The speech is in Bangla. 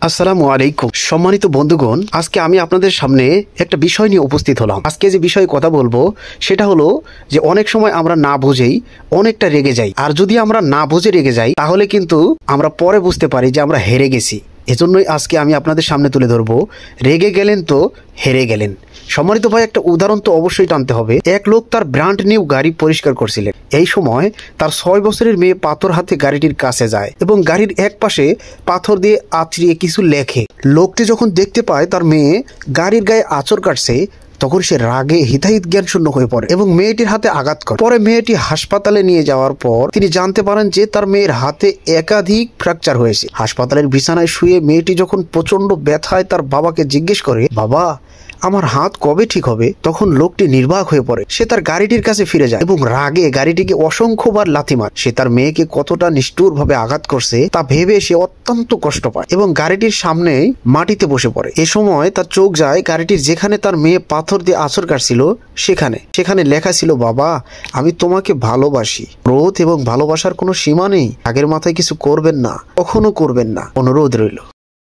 আসসালামু আলাইকুম সম্মানিত বন্ধুগণ, আজকে আমি আপনাদের সামনে একটা বিষয় নিয়ে উপস্থিত হলাম। আজকে যে বিষয়ে কথা বলবো সেটা হলো যে অনেক সময় আমরা না বুঝেই অনেকটা রেগে যাই, আর যদি আমরা না বুঝে রেগে যাই তাহলে কিন্তু আমরা পরে বুঝতে পারি যে আমরা হেরে গেছি। এজন্যই আজকে আমি আপনাদের সামনে তুলে ধরবো, রেগে গেলেন তো হেরে গেলেন। সম্মানিত ভাই, একটা উদাহরণ তো অবশ্যই টানতে হবে। এক লোক তার ব্র্যান্ড নিউ গাড়ি পরিষ্কার করছিলেন। এই সময় তার 6 বছরের মেয়ে পাথর হাতে গাড়িটির কাছে যায় এবং গাড়ির এক পাশে পাথর দিয়ে আছড়িয়ে কিছু লেখে। লোকটি যখন দেখতে পায় তার মেয়ে গাড়ির গায়ে আঁচড় কাটছে, তখন সে রাগে হিতাহিত জ্ঞান শূন্য হয়ে পড়ে এবং মেয়েটির হাতে আঘাত করে। পরে মেয়েটি হাসপাতালে নিয়ে যাওয়ার পর তিনি জানতে পারেন যে তার মেয়ের হাতে একাধিক ফ্র্যাকচার হয়েছে। হাসপাতালের বিছানায় শুয়ে মেয়েটি যখন প্রচন্ড ব্যথায় তার বাবাকে জিজ্ঞেস করে, বাবা আমার হাত কবে ঠিক হবে, তখন লোকটি নির্বাক হয়ে পড়ে। সে তার গাড়িটির কাছে ফিরে যায় এবং রাগে গাড়িটিকে অসংখ্যবার লাথি মারে। সে তার মেয়েকে কতটা নিষ্ঠুর ভাবে আঘাত করছে তা ভেবে সে অত্যন্ত কষ্ট পায় এবং গাড়িটির সামনে মাটিতে বসে পড়ে। এ সময় তার চোখ যায় গাড়িটির যেখানে তার মেয়ে পাথর দিয়ে আঁচড় কাটছিল সেখানে লেখা ছিল, বাবা আমি তোমাকে ভালোবাসি। ক্রোধ এবং ভালোবাসার কোনো সীমা নেই। আগের মাথায় কিছু করবেন না, কখনো করবেন না, অনুরোধ রইল।